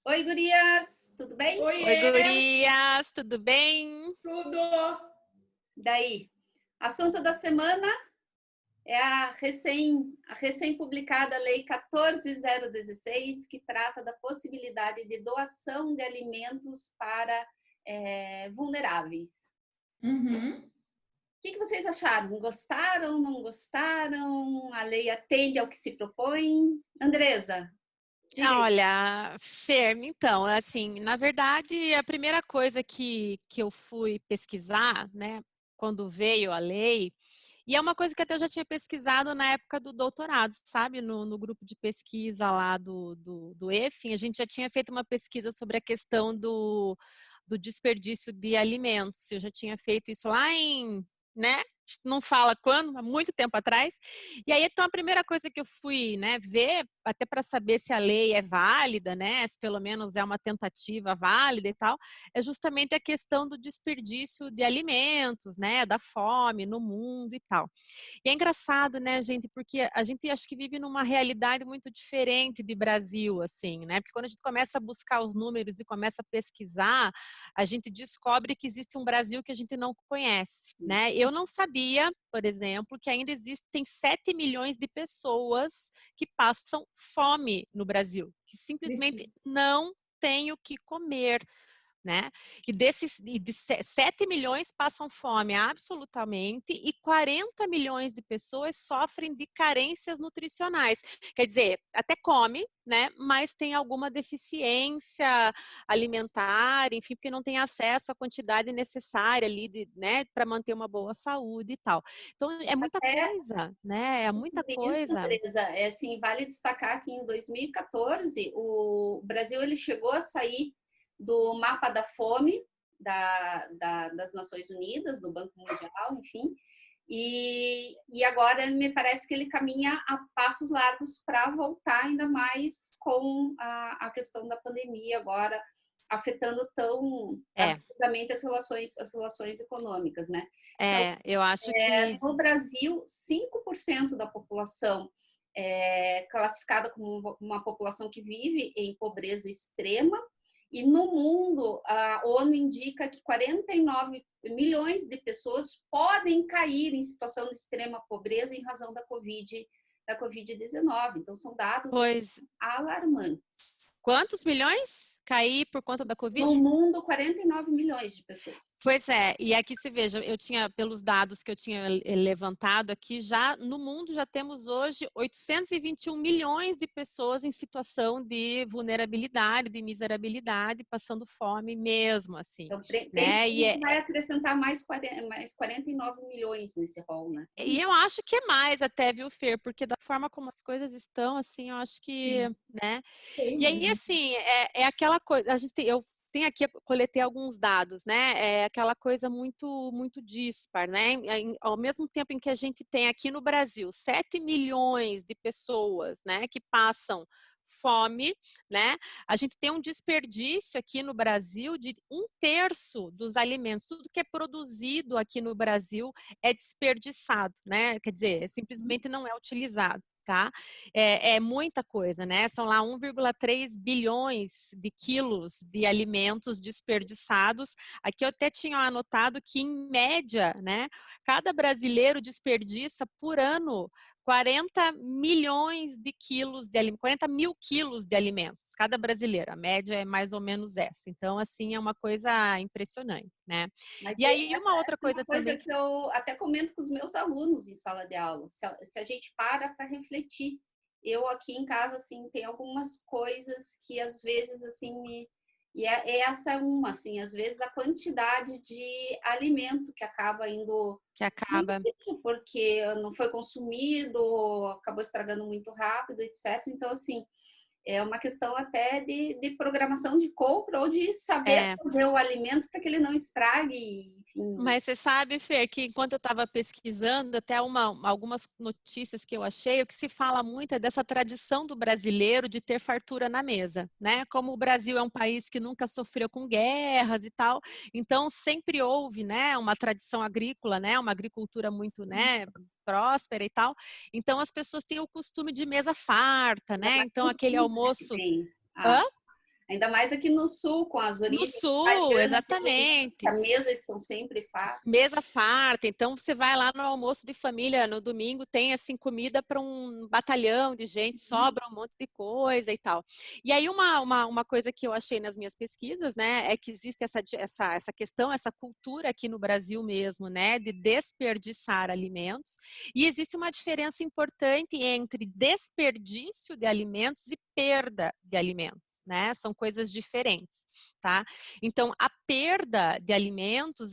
Oi, gurias, tudo bem? Oi, Oiê, gurias, tudo bem? tudo? Daí, assunto da semana é a recém-publicada Lei 14.016, que trata da possibilidade de doação de alimentos para vulneráveis. Uhum. O que vocês acharam? Gostaram, não gostaram? A lei atende ao que se propõe? Andresa, diga aí. Olha, Fer, então, assim, na verdade, a primeira coisa que eu fui pesquisar, né, quando veio a lei, e é uma coisa que até eu já tinha pesquisado na época do doutorado, sabe? No grupo de pesquisa lá do EFIN, a gente já tinha feito uma pesquisa sobre a questão do desperdício de alimentos. Eu já tinha feito isso lá né? Não fala quando, há muito tempo atrás. E aí, então, a primeira coisa que eu fui, né, ver, até para saber se a lei é válida, né, se pelo menos é uma tentativa válida e tal, é justamente a questão do desperdício de alimentos, né, da fome no mundo e tal. E é engraçado, né, gente, porque a gente acho que vive numa realidade muito diferente de Brasil, assim, né? Porque quando a gente começa a buscar os números e começa a pesquisar, a gente descobre que existe um Brasil que a gente não conhece, né? Eu não sabia, por exemplo, que ainda existem 7 milhões de pessoas que passam fome no Brasil, que simplesmente Vixe. não têm o que comer, né? E de 7 milhões passam fome absolutamente e 40 milhões de pessoas sofrem de carências nutricionais. Quer dizer, até come, né? Mas tem alguma deficiência alimentar, enfim, porque não tem acesso à quantidade necessária ali, né, para manter uma boa saúde e tal. Então, é muita É, coisa, né? É muita isso, coisa. Andresa, assim, vale destacar que em 2014 o Brasil ele chegou a sair do mapa da fome das Nações Unidas, do Banco Mundial, enfim, e agora me parece que ele caminha a passos largos para voltar ainda mais com a questão da pandemia agora afetando tão É, absurdamente as relações econômicas, né? Então, eu acho que no Brasil, 5% da população é classificada como uma população que vive em pobreza extrema, e no mundo, a ONU indica que 49 milhões de pessoas podem cair em situação de extrema pobreza em razão da Covid-19. Então, são dados assim, pois alarmantes. quantos milhões cair por conta da No Covid? mundo, 49 milhões de pessoas. Pois é, e aqui se veja, eu tinha, pelos dados que eu tinha levantado aqui, já no mundo já temos hoje 821 milhões de pessoas em situação de vulnerabilidade, de miserabilidade, passando fome mesmo, assim, Então, né? que vai acrescentar mais 49 milhões nesse rol, né? E eu acho que é mais até, viu, Fer? Porque da forma como as coisas estão, assim, eu acho que, Sim, né? tem E aí, muito. assim, é aquela coisa, eu tenho aqui, coletei alguns dados, né? É aquela coisa muito dispar, né? Ao mesmo tempo em que a gente tem aqui no Brasil 7 milhões de pessoas, né, que passam fome, né? A gente tem um desperdício aqui no Brasil de 1/3 dos alimentos, tudo que é produzido aqui no Brasil é desperdiçado, né? Quer dizer, simplesmente não é utilizado. Tá? É muita coisa, né? São lá 1,3 bilhões de quilos de alimentos desperdiçados. Aqui eu até tinha anotado que, em média, né, cada brasileiro desperdiça por ano 40 milhões de quilos de alimentos, 40 mil quilos de alimentos, cada brasileiro. A média é mais ou menos essa. Então, assim, é uma coisa impressionante, né? Mas E aí, uma outra é uma coisa coisa também que eu até comento com os meus alunos em sala de aula. Se a gente para refletir, eu aqui em casa, assim, tem algumas coisas que às vezes, assim, essa é uma, assim, às vezes a quantidade de alimento que acaba indo que no acaba lixo, porque não foi consumido, acabou estragando muito rápido, etc. Então, assim, é uma questão até de programação de compra ou de saber é, fazer o alimento para que ele não estrague, enfim. mas você sabe, Fer, que enquanto eu estava pesquisando, até algumas notícias que eu achei, o que se fala muito é dessa tradição do brasileiro de ter fartura na mesa, né? Como o Brasil é um país que nunca sofreu com guerras e tal, então sempre houve, né, uma tradição agrícola, né, uma agricultura muito, né, próspera e tal. Então as pessoas têm o costume de mesa farta, Ainda né? mais Então no aquele sul, né, que almoço. tem Hã? Ainda mais aqui no sul, com as No origens sul, exatamente. as mesas são sempre fartas. Mesa farta, então você vai lá no almoço de família, no domingo tem assim comida para um batalhão de gente, sobra um monte de coisa e tal. E aí uma coisa que eu achei nas minhas pesquisas, né, é que existe essa questão, essa cultura aqui no Brasil mesmo, né, de desperdiçar alimentos, e existe uma diferença importante entre desperdício de alimentos e perda de alimentos, né? São coisas diferentes, tá? Então, a perda de alimentos,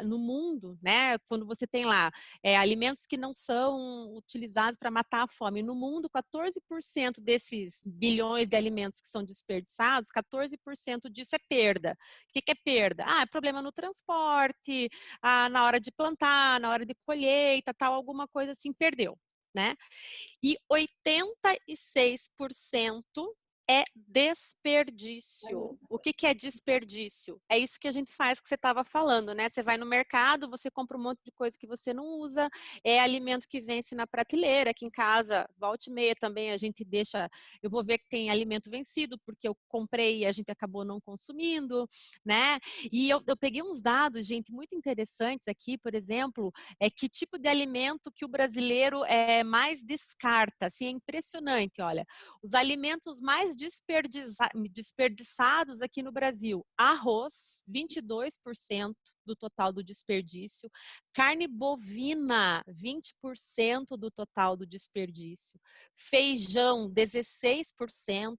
no mundo, né? Quando você tem lá alimentos que não são utilizados para matar a fome, no mundo, 14% desses bilhões de alimentos que são desperdiçados, 14% disso é perda. O que é perda? É problema no transporte, na hora de plantar, na hora de colheita, tal, alguma coisa assim, perdeu, né? E 86% é desperdício. O que é desperdício? É isso que a gente faz que você estava falando, né? Você vai no mercado, você compra um monte de coisa que você não usa, é alimento que vence na prateleira. Aqui em casa, volta e meia também a gente deixa, eu vou ver que tem alimento vencido, porque eu comprei e a gente acabou não consumindo, né? E eu peguei uns dados, gente, muito interessantes aqui, por exemplo, que tipo de alimento que o brasileiro mais descarta, assim, é impressionante, olha, os alimentos mais desperdiçados aqui no Brasil: arroz, 22% do total do desperdício, carne bovina, 20% do total do desperdício, feijão, 16%,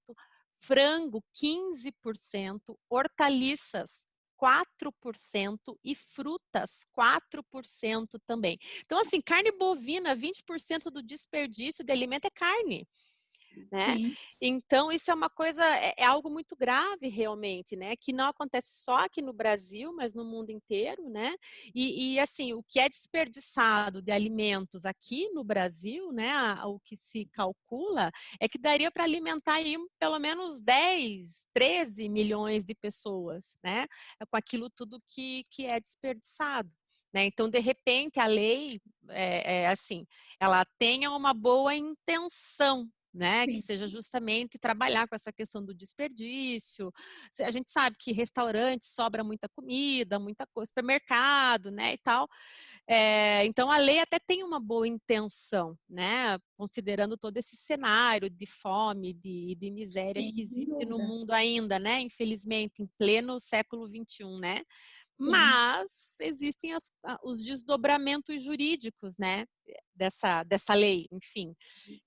frango, 15%, hortaliças, 4% e frutas, 4% também. Então, assim, carne bovina, 20% do desperdício de alimento é carne. Né? Então, isso é uma coisa, é algo muito grave realmente, né? Que não acontece só aqui no Brasil, mas no mundo inteiro, né? E assim, o que é desperdiçado de alimentos aqui no Brasil, né? O que se calcula é que daria para alimentar aí pelo menos 10, 13 milhões de pessoas, né? Com aquilo tudo que é desperdiçado. Né? Então, de repente, a lei, assim, ela tenha uma boa intenção, né? Que seja justamente trabalhar com essa questão do desperdício. A gente sabe que restaurante sobra muita comida, muita coisa, supermercado, né, e tal. Então a lei até tem uma boa intenção, né? Considerando todo esse cenário de fome, de miséria que existe no mundo ainda, né? Infelizmente, em pleno século XXI, né? Mas existem os desdobramentos jurídicos, né, dessa lei, enfim,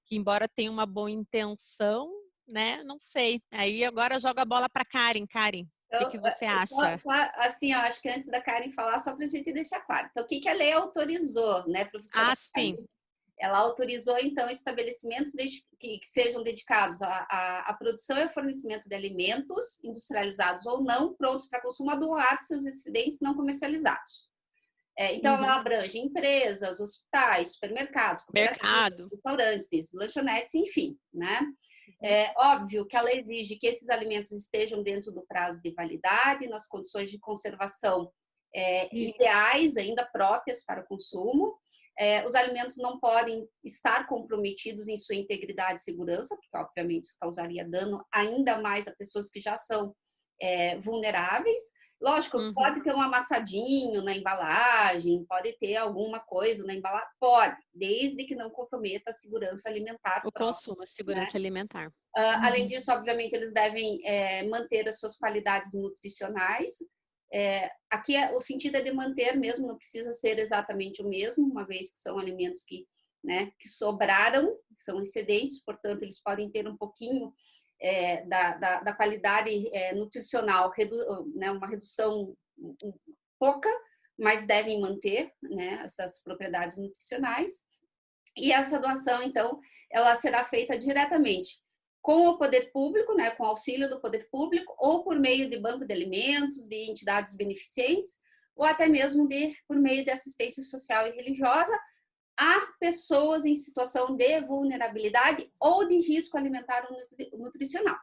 que embora tenha uma boa intenção, né, não sei. Aí agora joga a bola para Karen. Karen, o que você acha? Assim, eu acho que antes da Karen falar, só para a gente deixar claro. Então, o que a lei autorizou, né, professora? Sim. Ela autorizou, então, estabelecimentos que sejam dedicados à produção e fornecimento de alimentos, industrializados ou não, prontos para consumo, a doar seus excedentes não comercializados. Então, ela abrange empresas, hospitais, supermercados, restaurantes, lanchonetes, enfim, né? É óbvio que ela exige que esses alimentos estejam dentro do prazo de validade, nas condições de conservação ideais, ainda próprias para o consumo. Os alimentos não podem estar comprometidos em sua integridade e segurança, porque, obviamente, isso causaria dano ainda mais a pessoas que já são vulneráveis. Lógico, pode ter um amassadinho na embalagem, pode ter alguma coisa na embalagem, pode, desde que não comprometa a segurança alimentar. O consumo, a segurança alimentar. Além disso, obviamente, eles devem manter as suas qualidades nutricionais. Aqui o sentido é de manter mesmo, não precisa ser exatamente o mesmo, uma vez que são alimentos que sobraram, são excedentes, portanto, eles podem ter um pouquinho da qualidade nutricional, uma redução pouca, mas devem manter, né, essas propriedades nutricionais. E essa doação, então, ela será feita diretamente com o poder público, né, com auxílio do poder público, ou por meio de banco de alimentos, de entidades beneficentes, ou até mesmo por meio de assistência social e religiosa, a pessoas em situação de vulnerabilidade ou de risco alimentar ou nutricional,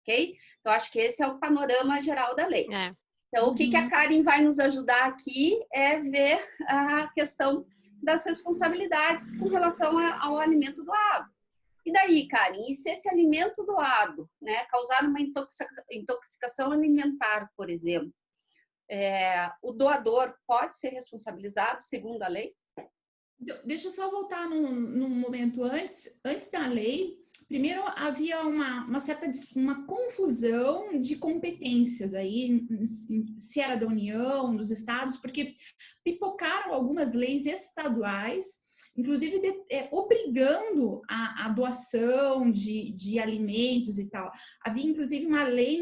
ok? Então, acho que esse é o panorama geral da lei. Então, o que a Karen vai nos ajudar aqui é ver a questão das responsabilidades com relação ao alimento doado. E daí, Karen, e se esse alimento doado, né, causar uma intoxicação alimentar, por exemplo, o doador pode ser responsabilizado segundo a lei? Deixa eu só voltar num momento antes da lei. Primeiro, havia uma certa uma confusão de competências aí, se era da União, dos estados, porque pipocaram algumas leis estaduais, inclusive obrigando a doação de alimentos e tal. Havia, inclusive, uma lei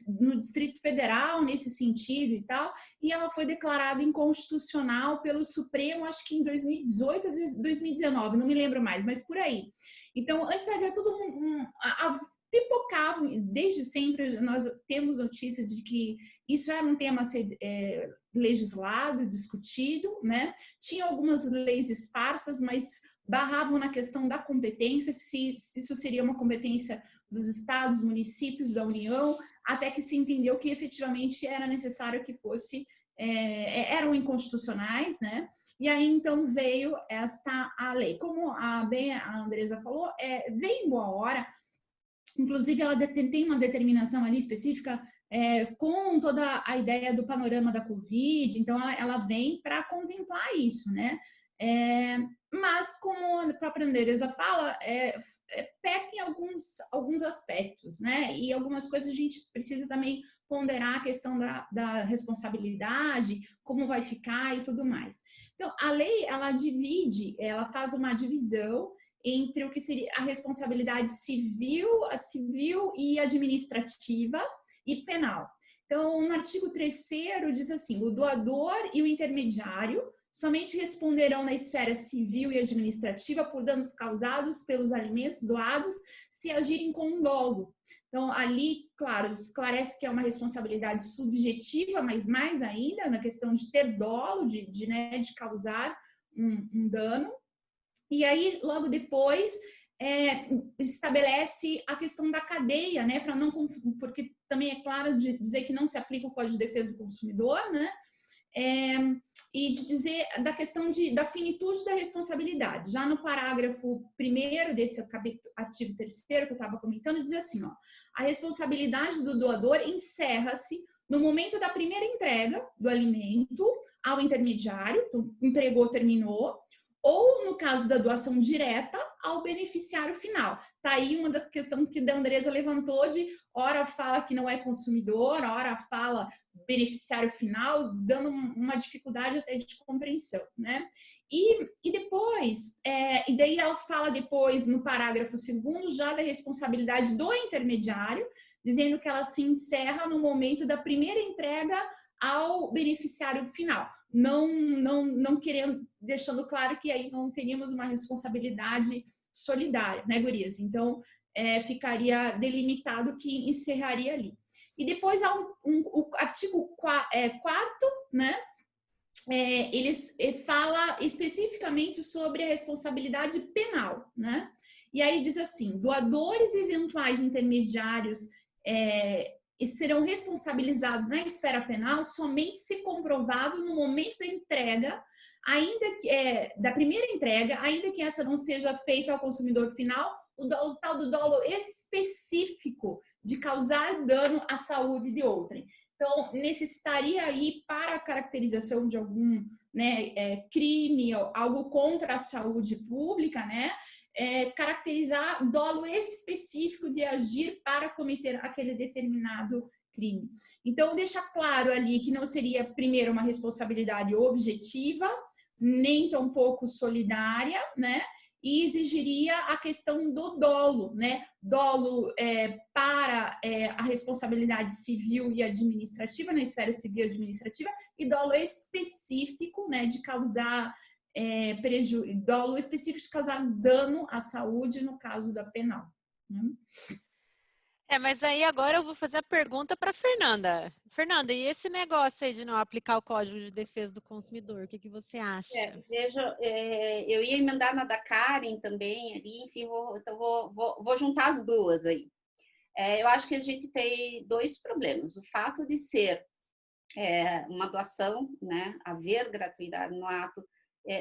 no Distrito Federal nesse sentido e tal, e ela foi declarada inconstitucional pelo Supremo, acho que em 2018 ou 2019, não me lembro mais, mas por aí. Então, antes havia tudo pipocava, desde sempre nós temos notícias de que isso era um tema a ser legislado, discutido, né? Tinha algumas leis esparsas, mas barravam na questão da competência, se isso seria uma competência dos estados, municípios, da União, até que se entendeu que efetivamente era necessário que fosse, eram inconstitucionais, né? E aí, então, veio a lei. Como a Andresa falou, veio em boa hora. Inclusive, ela tem uma determinação ali específica com toda a ideia do panorama da Covid. Então, ela vem para contemplar isso, né? Mas, como a própria Andresa fala, peca em alguns aspectos, né? E algumas coisas a gente precisa também ponderar a questão da responsabilidade, como vai ficar e tudo mais. Então, a lei, ela faz uma divisão entre o que seria a responsabilidade civil e administrativa e penal. Então, no artigo 3º diz assim: o doador e o intermediário somente responderão na esfera civil e administrativa por danos causados pelos alimentos doados se agirem com dolo. Então, ali, claro, esclarece que é uma responsabilidade subjetiva, mas mais ainda na questão de ter dolo, de causar um dano. E aí, logo depois, estabelece a questão da cadeia, né, para não confundir, porque também é claro de dizer que não se aplica o Código de Defesa do Consumidor, né, e de dizer da questão da finitude da responsabilidade. Já no parágrafo 1º desse artigo 3º que eu estava comentando, diz assim, ó: a responsabilidade do doador encerra-se no momento da primeira entrega do alimento ao intermediário, então, entregou, terminou, ou, no caso da doação direta, ao beneficiário final. Está aí uma da questão que a Andresa levantou de ora fala que não é consumidor, ora fala beneficiário final, dando uma dificuldade até de compreensão, né? E depois, e daí ela fala depois, no parágrafo 2º, já da responsabilidade do intermediário, dizendo que ela se encerra no momento da primeira entrega ao beneficiário final. Não querendo, deixando claro que aí não teríamos uma responsabilidade solidária, né, gurias? Então, ficaria delimitado que encerraria ali. E depois há o artigo 4º, né? Ele fala especificamente sobre a responsabilidade penal, né? E aí diz assim: doadores e eventuais intermediários serão responsabilizados na esfera penal somente se comprovado no momento da entrega, ainda que da primeira entrega, ainda que essa não seja feita ao consumidor final, o tal do dolo específico de causar dano à saúde de outrem. Então, necessitaria aí, para a caracterização de algum, né, crime, algo contra a saúde pública, né, caracterizar dolo específico de agir para cometer aquele determinado crime. Então, deixa claro ali que não seria, primeiro, uma responsabilidade objetiva, nem tampouco solidária, né? E exigiria a questão do dolo, né? Dolo para a responsabilidade civil e administrativa, na esfera civil e administrativa, e dolo específico, né, de causar dolo específico de causar dano à saúde no caso da penal. Né? Mas aí agora eu vou fazer a pergunta para Fernanda. Fernanda, e esse negócio aí de não aplicar o Código de Defesa do Consumidor, o que você acha? Veja, eu ia emendar na da Karen também ali, enfim, vou juntar as duas aí. Eu acho que a gente tem dois problemas. O fato de ser uma doação, né, haver gratuidade no ato,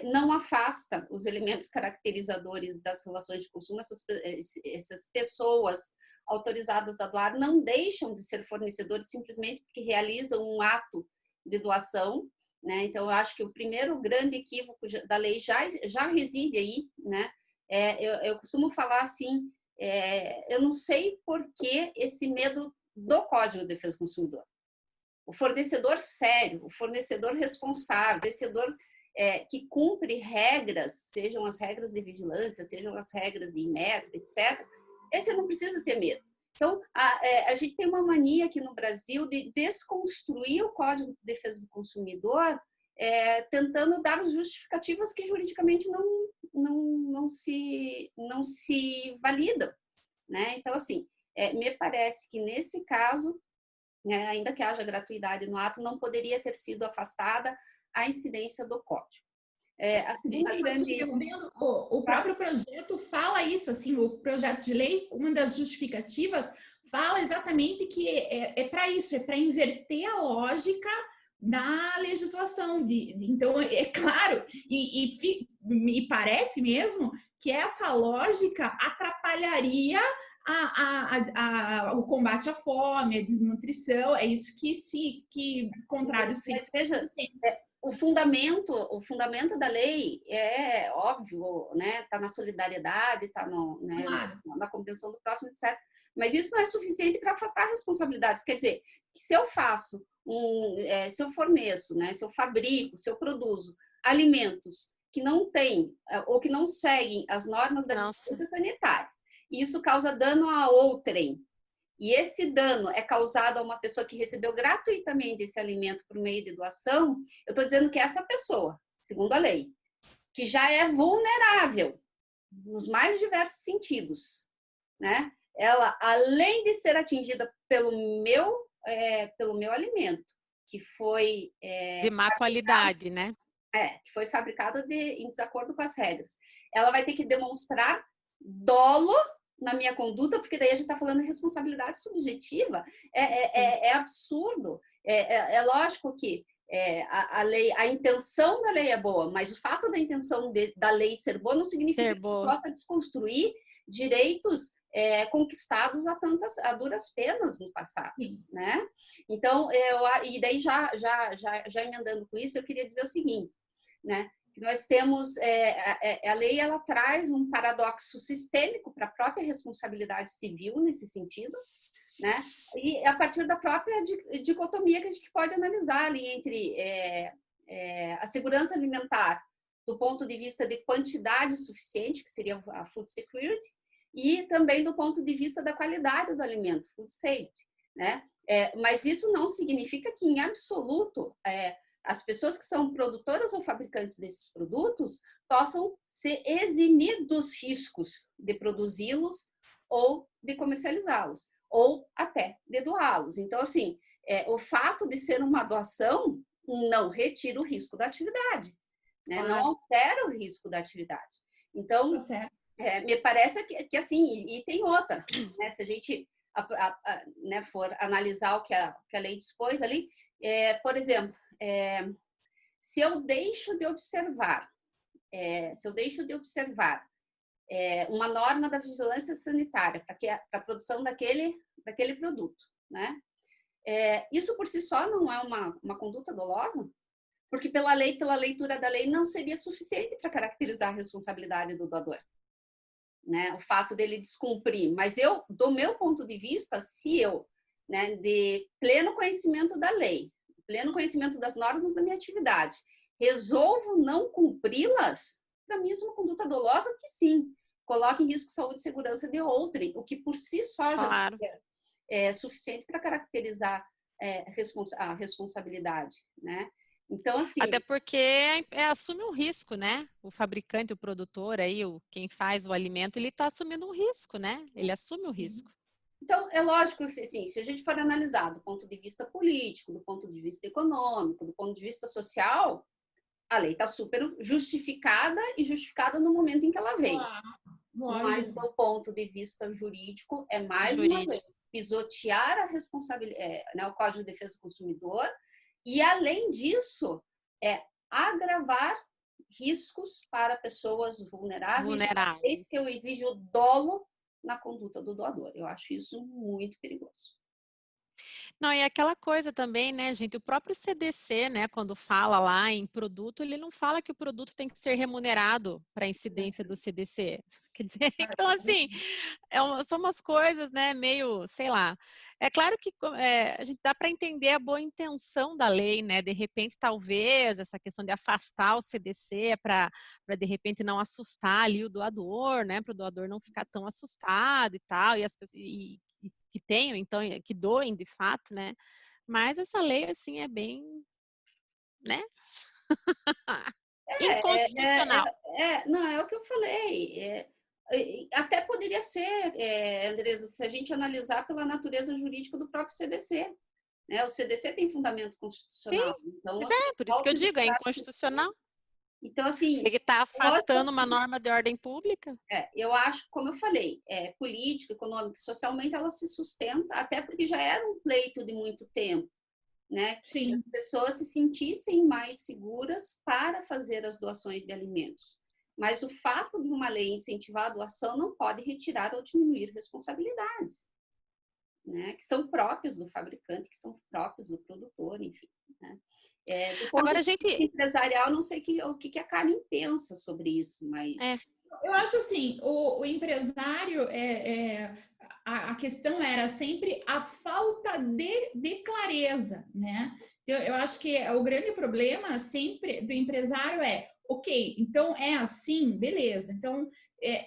não afasta os elementos caracterizadores das relações de consumo. Essas pessoas autorizadas a doar não deixam de ser fornecedores simplesmente porque realizam um ato de doação, né? Então, eu acho que o primeiro grande equívoco da lei já reside aí, né? Eu costumo falar assim, eu não sei por que esse medo do Código de Defesa do Consumidor. O fornecedor sério, o fornecedor responsável, o fornecedor que cumpre regras, sejam as regras de vigilância, sejam as regras de Inmetro, etc., esse não precisa ter medo. Então, a gente tem uma mania aqui no Brasil de desconstruir o Código de Defesa do Consumidor, tentando dar justificativas que juridicamente não se validam, né? Então, assim, me parece que nesse caso, ainda que haja gratuidade no ato, não poderia ter sido afastada a incidência do código. A segunda grande... O próprio projeto fala isso, assim, o projeto de lei, uma das justificativas, fala exatamente que é para isso, é para inverter a lógica da legislação. Então, é claro, e me parece mesmo que essa lógica atrapalharia o combate à fome, a desnutrição, é isso que contrário se seja, o fundamento da lei é óbvio, né? Está na solidariedade, está claro, na compreensão do próximo, etc. Mas isso não é suficiente para afastar responsabilidades. Quer dizer, se eu faço se eu forneço, né? Se eu fabrico, se eu produzo alimentos que não têm ou que não seguem as normas da vigilância sanitária, e isso causa dano a outrem, e esse dano é causado a uma pessoa que recebeu gratuitamente esse alimento por meio de doação, eu estou dizendo que essa pessoa, segundo a lei, que já é vulnerável nos mais diversos sentidos, né? Ela, além de ser atingida pelo meu alimento, que foi de má qualidade, né? Que foi fabricado em desacordo com as regras, ela vai ter que demonstrar dolo na minha conduta, porque daí a gente está falando de responsabilidade subjetiva, é absurdo. É lógico que a intenção da lei é boa, mas o fato da intenção da lei ser boa não significa que possa desconstruir direitos conquistados a duras penas no passado, né? Então, e daí já emendando com isso, eu queria dizer o seguinte, né? Nós temos, a lei, ela traz um paradoxo sistêmico para a própria responsabilidade civil nesse sentido, né? E a partir da própria dicotomia que a gente pode analisar ali entre a segurança alimentar do ponto de vista de quantidade suficiente, que seria a food security, e também do ponto de vista da qualidade do alimento, food safety, né? Mas isso não significa que, em absoluto, as pessoas que são produtoras ou fabricantes desses produtos possam se eximir dos riscos de produzi-los ou de comercializá-los, ou até de doá-los. Então, assim, o fato de ser uma doação não retira o risco da atividade, né? Não altera o risco da atividade. Então, me parece que assim, e tem outra, né? Se a gente for analisar o que a lei dispôs ali, por exemplo, se eu deixo de observar, uma norma da vigilância sanitária para a produção daquele produto, né? Isso por si só não é uma conduta dolosa? Porque pela leitura da lei, não seria suficiente para caracterizar a responsabilidade do doador, né? O fato dele descumprir. Mas do meu ponto de vista, se eu, né, de pleno conhecimento da lei, pleno conhecimento das normas da minha atividade, resolvo não cumpri-las, para mim isso é uma conduta dolosa que sim, coloca em risco saúde e segurança de outrem, o que por si só já é suficiente para caracterizar a responsabilidade, né? Então, assim... Até porque assume um risco, né? O fabricante, o produtor, aí, quem faz o alimento, ele está assumindo um risco, né? Ele assume o risco. Então, é lógico que, assim, se a gente for analisar do ponto de vista político, do ponto de vista econômico, do ponto de vista social, a lei está super justificada e justificada no momento em que ela veio. Mas, do ponto de vista jurídico, mais uma vez, pisotear a responsabilidade, o Código de Defesa do Consumidor e, além disso, agravar riscos para pessoas vulneráveis, uma vez Vulneráveis. que eu exijo dolo na conduta do doador. Eu acho isso muito perigoso. Não, e aquela coisa também, né, gente, o próprio CDC, né, quando fala lá em produto, ele não fala que o produto tem que ser remunerado para a incidência do CDC. Quer dizer, então, assim, são umas coisas, né, meio, sei lá. É claro que a gente dá para entender a boa intenção da lei, né, de repente, talvez, essa questão de afastar o CDC para, de repente, não assustar ali o doador, né, para o doador não ficar tão assustado e tal, e as pessoas, que tenham, então, que doem de fato, né? Mas essa lei, assim, é bem, né? Inconstitucional. Não, é o que eu falei. Até poderia ser, Andresa, se a gente analisar pela natureza jurídica do próprio CDC. Né? O CDC tem fundamento Sim, constitucional. Então, mas assim, por isso que eu digo, é inconstitucional. Então, assim, Se ele está afastando uma assim, norma de ordem pública. eu acho, como eu falei, política, econômica, socialmente, ela se sustenta, até porque já era um pleito de muito tempo, né? Que as pessoas se sentissem mais seguras para fazer as doações de alimentos. Mas o fato de uma lei incentivar a doação não pode retirar ou diminuir responsabilidades, né? Que são próprias do fabricante, que são próprias do produtor, enfim. Né? Do ponto Agora, de vista empresarial, não sei o que a Karen pensa sobre isso, mas... Eu acho assim, o empresário, a questão era sempre a falta de clareza, né? Eu acho que o grande problema sempre do empresário ok, então é assim, beleza. Então,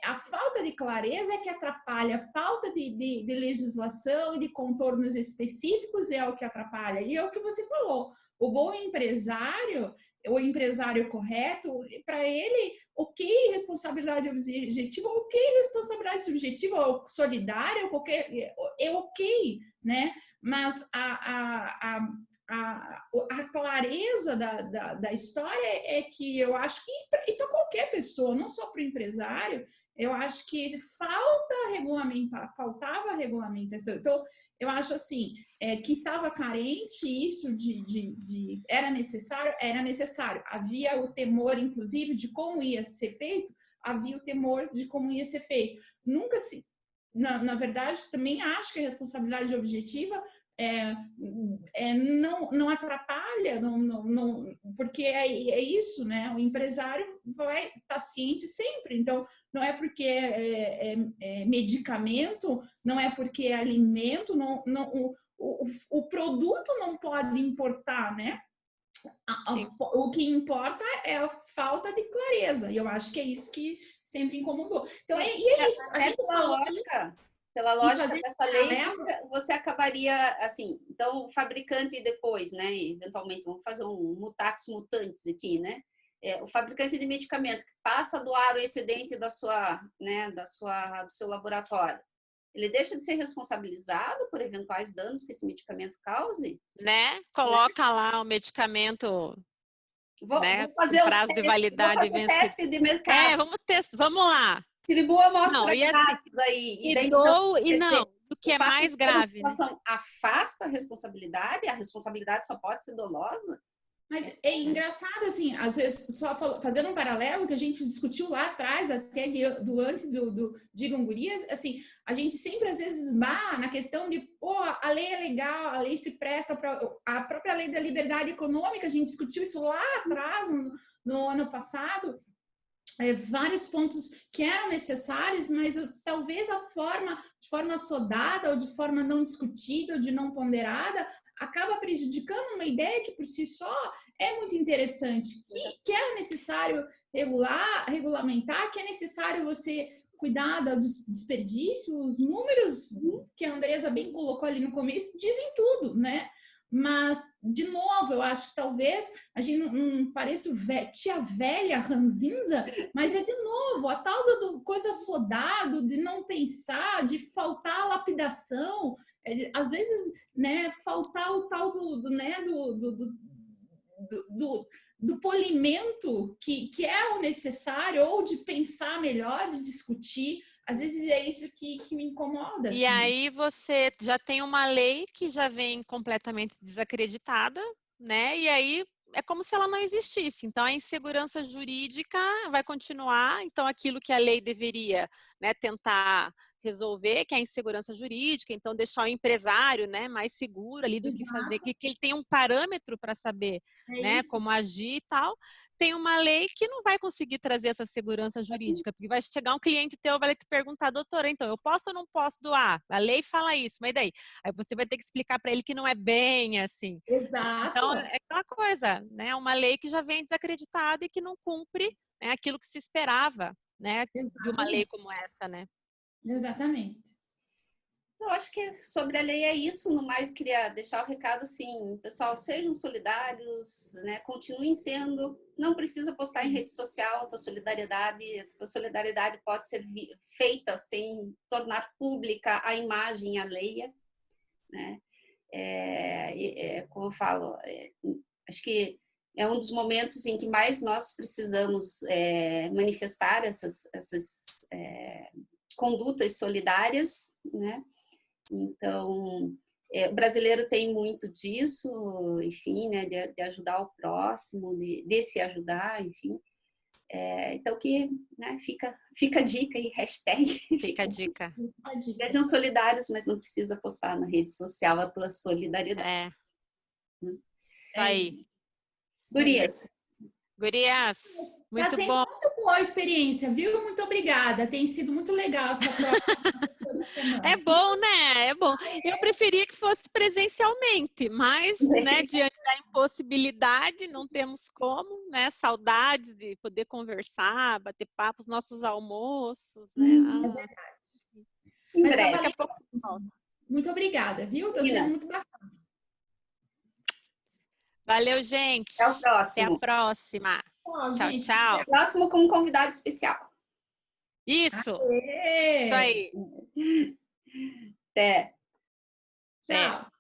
a falta de clareza é que atrapalha, a falta de legislação e de contornos específicos é o que atrapalha. E é o que você falou, o bom empresário, o empresário correto, para ele, ok, responsabilidade objetiva, ok, responsabilidade subjetiva ou solidária, qualquer, é ok, né? Mas a clareza da história é que eu acho que, e para qualquer pessoa, não só para o empresário, eu acho que faltava regulamentação. Então, eu acho assim, que estava carente isso era necessário. Havia o temor, inclusive, de como ia ser feito, havia o temor de como ia ser feito. Nunca se... Na verdade, também acho que a responsabilidade objetiva não atrapalha, porque é isso, né? O empresário vai estar ciente sempre. Então, não é porque é medicamento, não é porque é alimento, o produto não pode importar, né? O que importa é a falta de clareza, e eu acho que é isso que sempre incomodou. Então, é isso. A gente pela lógica dessa lei, você acabaria, assim, então o fabricante depois, né, eventualmente, vamos fazer um mutatis mutandis aqui, né, o fabricante de medicamento que passa a doar o excedente do seu laboratório, ele deixa de ser responsabilizado por eventuais danos que esse medicamento cause? Né? Coloca lá o medicamento, vou fazer prazo de validade vencido. Teste de mercado. Vamos lá. Distribua amostra grátis aí. O que é mais grave. A situação afasta a responsabilidade só pode ser dolosa. Mas é engraçado, assim, às vezes, só fazendo um paralelo que a gente discutiu lá atrás, até antes do Digam Gurias, assim, a gente sempre, às vezes, na questão de, a lei é legal, a lei se presta para... A própria lei da liberdade econômica, a gente discutiu isso lá atrás, no ano passado, vários pontos que eram necessários, mas talvez de forma assodada, ou de forma não discutida, ou de não ponderada, acaba prejudicando uma ideia que por si só é muito interessante, que é necessário regulamentar, que é necessário você cuidar dos desperdícios. Os números que a Andresa bem colocou ali no começo dizem tudo, né? Mas, de novo, eu acho que talvez a gente não pareça tia velha, ranzinza, mas de novo, a tal do coisa sodado, de não pensar, de faltar a lapidação, às vezes, né, faltar o tal do polimento que é o necessário, ou de pensar melhor, de discutir. Às vezes é isso que me incomoda. E assim. aí você já tem uma lei que já vem completamente desacreditada, né? E aí é como se ela não existisse. Então, a insegurança jurídica vai continuar. Então, aquilo que a lei deveria, né, tentar resolver, que é a insegurança jurídica, então deixar o empresário, né, mais seguro ali do que fazer, que ele tem um parâmetro para saber, né, como agir e tal. Tem uma lei que não vai conseguir trazer essa segurança jurídica, porque vai chegar um cliente teu, vai te perguntar, doutora, então, eu posso ou não posso doar? A lei fala isso, mas daí? Aí você vai ter que explicar para ele que não é bem assim. Exato. Então, é aquela coisa, né, uma lei que já vem desacreditada e que não cumpre, né, aquilo que se esperava, né, de uma lei como essa, né? Exatamente. Eu acho que sobre a lei é isso. No mais, queria deixar o recado assim, pessoal, sejam solidários, né? Continuem sendo. Não precisa postar em rede social a tua solidariedade. A tua solidariedade pode ser feita sem tornar pública a imagem alheia, né? Como eu falo, acho que é um dos momentos em que mais nós precisamos manifestar essas condutas solidárias, né? Então, o brasileiro tem muito disso, enfim, né, de ajudar o próximo, de se ajudar, enfim. Então, né, fica a dica aí, hashtag. Fica a dica. Sejam solidários, mas não precisa postar na rede social a tua solidariedade. Aí. Gurias. Gurias, muito tá sendo bom. muito boa a experiência, viu? Muito obrigada. Tem sido muito legal essa prova toda semana. É bom, né? É bom. Eu preferia que fosse presencialmente, mas, né, diante da impossibilidade, não temos como, né? Saudades de poder conversar, bater papo, os nossos almoços, né? É verdade. Mas daqui a pouco volta. Muito obrigada, viu? Tá sendo muito bacana. Valeu, gente. Até o próximo. Até a próxima. Tchau, Tchau, gente. tchau. Até o próximo com um convidado especial. Isso. Aê! Isso aí. Até. Tchau.